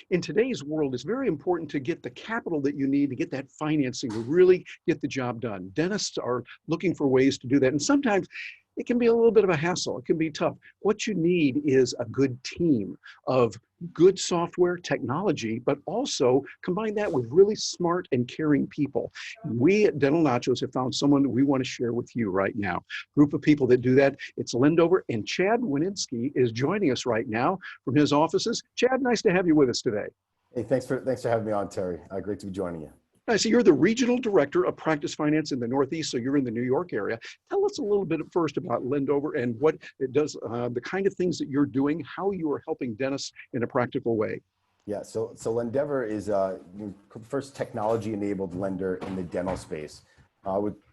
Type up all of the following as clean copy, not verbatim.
In today's world, it's very important to get the capital that you need to get that financing to really get the job done. Dentists are looking for ways to do that. And sometimes it can be a little bit of a hassle. It can be tough. What you need is a good team of good software technology, but also combine that with really smart and caring people. We at Dental Nachos have found someone that we want to share with you right now. Group of people that do that. It's Lendeavor, and Chad Widensky is joining us right now from his offices. Chad, nice to have you with us today. Hey, thanks for having me on, Terry. Great to be joining you. I see you're the Regional Director of Practice Finance in the Northeast, so you're in the New York area. Tell us a little bit first about Lendeavor and what it does, the kind of things that you're doing, how you are helping dentists in a practical way. Yeah, so Lendeavor is the first technology-enabled lender in the dental space.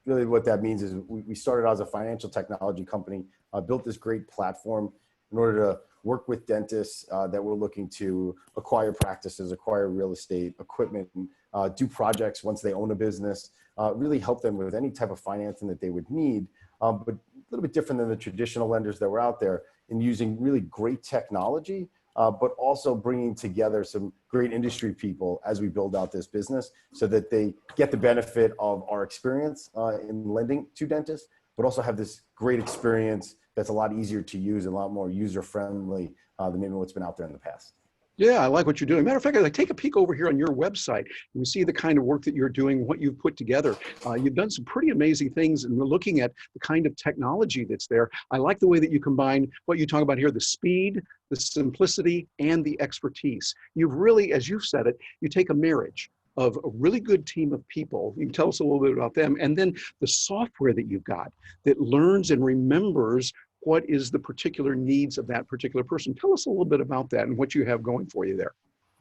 Really what that means is we started out as a financial technology company, built this great platform in order to work with dentists that were looking to acquire practices, acquire real estate, equipment, do projects once they own a business, really help them with any type of financing that they would need, but a little bit different than the traditional lenders that were out there in using really great technology, but also bringing together some great industry people as we build out this business so that they get the benefit of our experience in lending to dentists, but also have this great experience that's a lot easier to use and a lot more user-friendly than maybe what's been out there in the past. Yeah, I like what you're doing. Matter of fact, I take a peek over here on your website and we see the kind of work that you're doing, what you've put together. You've done some pretty amazing things, and we're looking at the kind of technology that's there. I like the way that you combine what you talk about here, the speed, the simplicity, and the expertise. You've really, as you've said it, you take a marriage of a really good team of people. You can tell us a little bit about them, and then the software that you've got that learns and remembers what is the particular needs of that particular person. Tell us a little bit about that and what you have going for you there.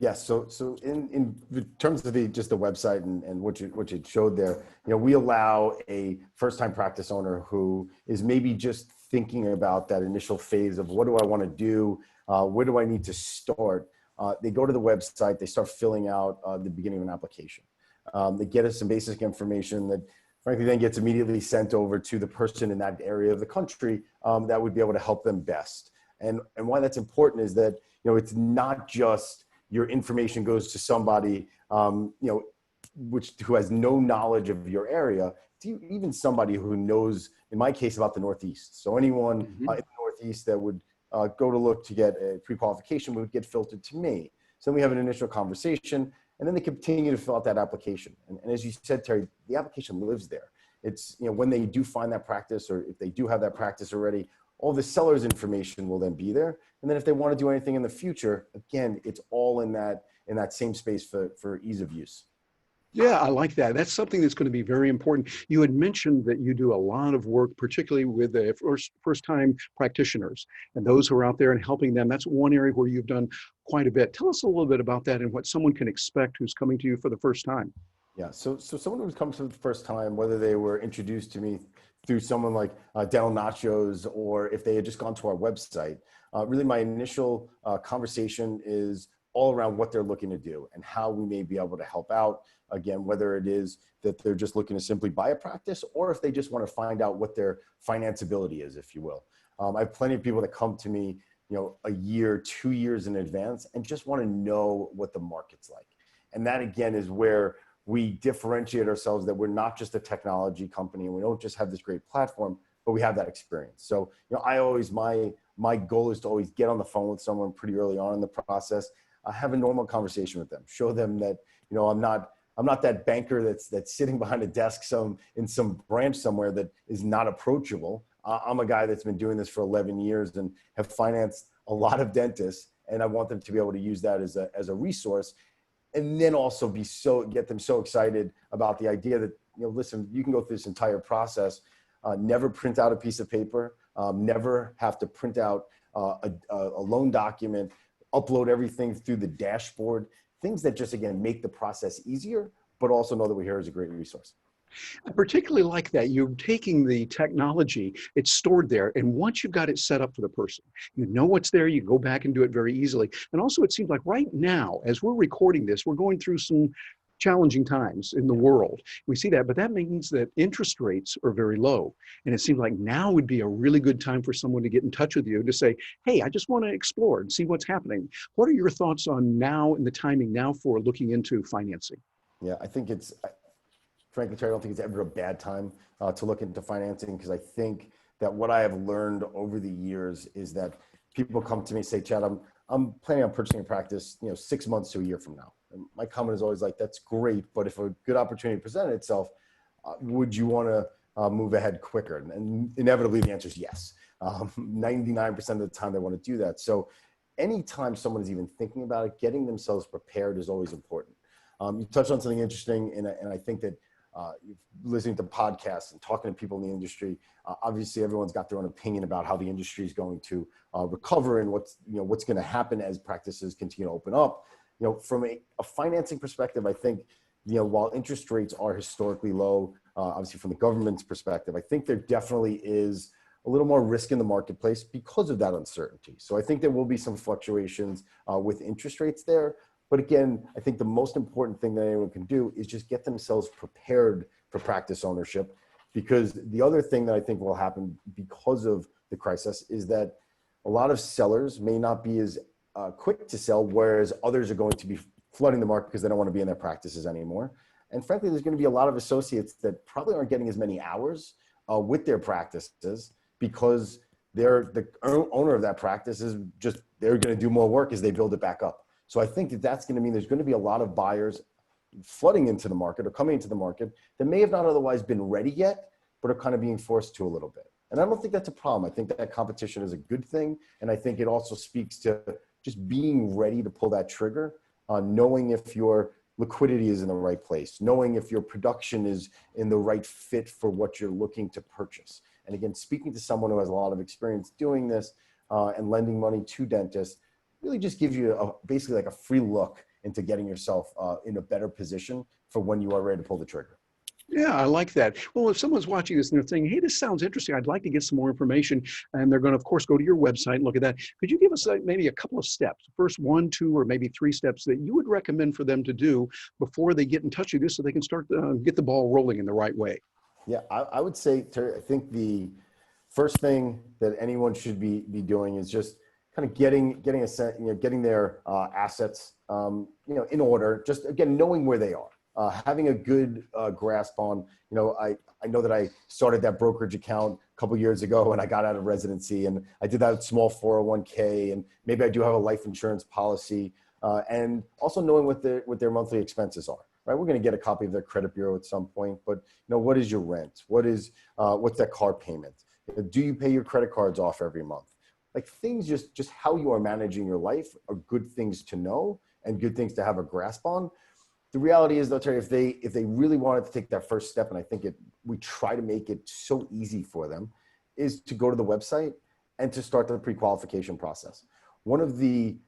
Yes, so in terms of just the website and what you showed there, we allow a first-time practice owner who is maybe just thinking about that initial phase of what do I want to do, where do I need to start. They go to the website, they start filling out the beginning of an application. They get us some basic information that frankly then gets immediately sent over to the person in that area of the country that would be able to help them best. And why that's important is that, it's not just your information goes to somebody, who has no knowledge of your area, to even somebody who knows, in my case, about the Northeast. So anyone in the Northeast that would go to look to get a pre-qualification would get filtered to me. So then we have an initial conversation, and then they continue to fill out that application. And as you said, Terry, the application lives there. It's, when they do find that practice, or if they do have that practice already, all the seller's information will then be there. And then if they want to do anything in the future, again, it's all in that same space for ease of use. Yeah, I like that. That's something that's going to be very important. You had mentioned that you do a lot of work, particularly with the first-time practitioners and those who are out there and helping them. That's one area where you've done quite a bit. Tell us a little bit about that and what someone can expect who's coming to you for the first time. Yeah, so someone who comes for the first time, whether they were introduced to me through someone like Dental Nachos, or if they had just gone to our website, really my initial conversation is all around what they're looking to do and how we may be able to help out. Again, whether it is that they're just looking to simply buy a practice, or if they just want to find out what their financeability is, if you will. I have plenty of people that come to me, a year, 2 years in advance and just want to know what the market's like. And that again is where we differentiate ourselves, that we're not just a technology company and we don't just have this great platform, but we have that experience. So, my goal is to always get on the phone with someone pretty early on in the process, have a normal conversation with them, show them that, I'm not that banker that's sitting behind a desk in some branch somewhere that is not approachable. I'm a guy that's been doing this for 11 years and have financed a lot of dentists, and I want them to be able to use that as a resource, and then also get them so excited about the idea that, listen, you can go through this entire process, never print out a piece of paper, never have to print out a loan document, upload everything through the dashboard. Things that just, again, make the process easier, but also know that we're here as a great resource. I particularly like that you're taking the technology, it's stored there, and once you've got it set up for the person, you know what's there, you go back and do it very easily. And also it seems like right now, as we're recording this, we're going through some challenging times in the world. We see that, but that means that interest rates are very low. And it seems like now would be a really good time for someone to get in touch with you to say, hey, I just want to explore and see what's happening. What are your thoughts on now and the timing now for looking into financing? Yeah, I think it's, frankly, Terry, I don't think it's ever a bad time to look into financing, because I think that what I have learned over the years is that people come to me and say, Chad, I'm planning on purchasing a practice, 6 months to a year from now. And my comment is always like, that's great, but if a good opportunity presented itself, would you want to move ahead quicker? And inevitably the answer is yes. 99% of the time they want to do that. So anytime someone is even thinking about it, getting themselves prepared is always important. You touched on something interesting, and I think that listening to podcasts and talking to people in the industry, obviously everyone's got their own opinion about how the industry is going to recover and what's going to happen as practices continue to open up. From a financing perspective, I think, while interest rates are historically low, obviously from the government's perspective, I think there definitely is a little more risk in the marketplace because of that uncertainty. So I think there will be some fluctuations with interest rates there. But again, I think the most important thing that anyone can do is just get themselves prepared for practice ownership, because the other thing that I think will happen because of the crisis is that a lot of sellers may not be as quick to sell, whereas others are going to be flooding the market because they don't want to be in their practices anymore. And frankly, there's going to be a lot of associates that probably aren't getting as many hours with their practices because the owner of that practice is just, they're going to do more work as they build it back up. So I think that that's going to mean there's going to be a lot of buyers flooding into the market or coming into the market that may have not otherwise been ready yet, but are kind of being forced to a little bit. And I don't think that's a problem. I think that competition is a good thing. And I think it also speaks to just being ready to pull that trigger, knowing if your liquidity is in the right place, knowing if your production is in the right fit for what you're looking to purchase. And again, speaking to someone who has a lot of experience doing this and lending money to dentists really just gives you basically like a free look into getting yourself in a better position for when you are ready to pull the trigger. Yeah, I like that. Well, if someone's watching this and they're saying, hey, this sounds interesting, I'd like to get some more information, and they're going to, of course, go to your website and look at that. Could you give us maybe a couple of steps, first 1, 2, or maybe 3 steps that you would recommend for them to do before they get in touch with you so they can start get the ball rolling in the right way? Yeah, I would say, Terry, I think the first thing that anyone should be doing is just kind of getting a set, getting their assets, in order. Just again, knowing where they are, having a good grasp on. I know that I started that brokerage account a couple years ago when I got out of residency, and I did that small 401k, and maybe I do have a life insurance policy, and also knowing what their monthly expenses are. Right, we're going to get a copy of their credit bureau at some point, but what is your rent? What's that car payment? Do you pay your credit cards off every month? Like things, just how you are managing your life are good things to know and good things to have a grasp on. The reality is though, Terry, if they really wanted to take that first step, and I think we try to make it so easy for them, is to go to the website and to start the pre-qualification process. One of the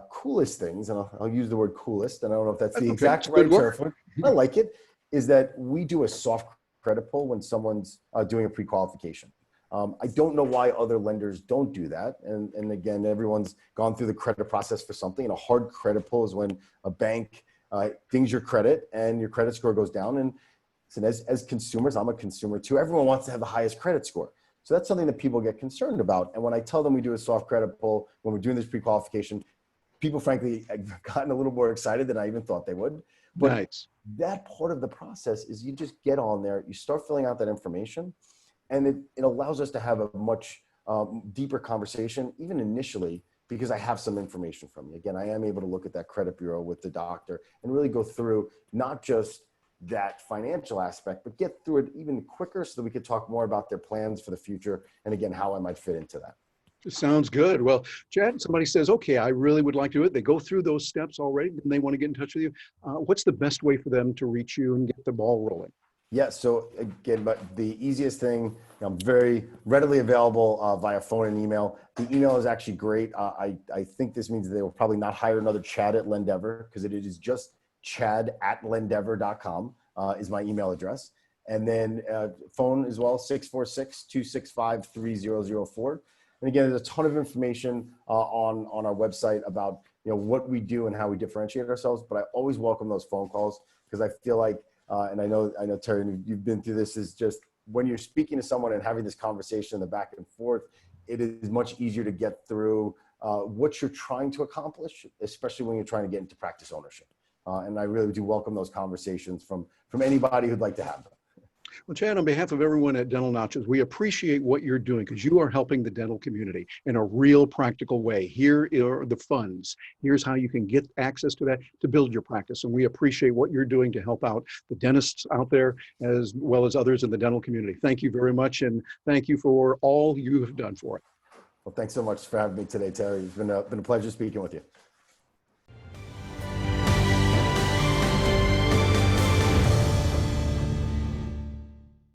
coolest things, and I'll use the word coolest, and I don't know if that's the exact right term for it, I like it, is that we do a soft credit pull when someone's doing a pre-qualification. I don't know why other lenders don't do that. And again, everyone's gone through the credit process for something. And a hard credit pull is when a bank dings your credit and your credit score goes down. And as consumers, I'm a consumer too, everyone wants to have the highest credit score. So that's something that people get concerned about. And when I tell them we do a soft credit pull, when we're doing this pre-qualification, people frankly have gotten a little more excited than I even thought they would. But nice. That part of the process is you just get on there, you start filling out that information, and it allows us to have a much deeper conversation, even initially, because I have some information from you. Again, I am able to look at that credit bureau with the doctor and really go through not just that financial aspect, but get through it even quicker so that we could talk more about their plans for the future. And again, how I might fit into that. Sounds good. Well, Chad, somebody says, okay, I really would like to do it. They go through those steps already and they want to get in touch with you. What's the best way for them to reach you and get the ball rolling? Yeah, so again, but the easiest thing, I'm very readily available via phone and email. The email is actually great. I think this means that they will probably not hire another Chad at Lendeavor, because it is just chad@lendeavor.com is my email address. And then phone as well, 646-265-3004. And again, there's a ton of information on our website about what we do and how we differentiate ourselves. But I always welcome those phone calls, because I feel like, and I know Terry, you've been through this, is just when you're speaking to someone and having this conversation, the back and forth, it is much easier to get through what you're trying to accomplish, especially when you're trying to get into practice ownership. And I really do welcome those conversations from anybody who'd like to have them. Well, Chad, on behalf of everyone at Dental Nachos, we appreciate what you're doing, because you are helping the dental community in a real practical way. Here are the funds. Here's how you can get access to that to build your practice. And we appreciate what you're doing to help out the dentists out there, as well as others in the dental community. Thank you very much. And thank you for all you have done for it. Well, thanks so much for having me today, Terry. It's been a pleasure speaking with you.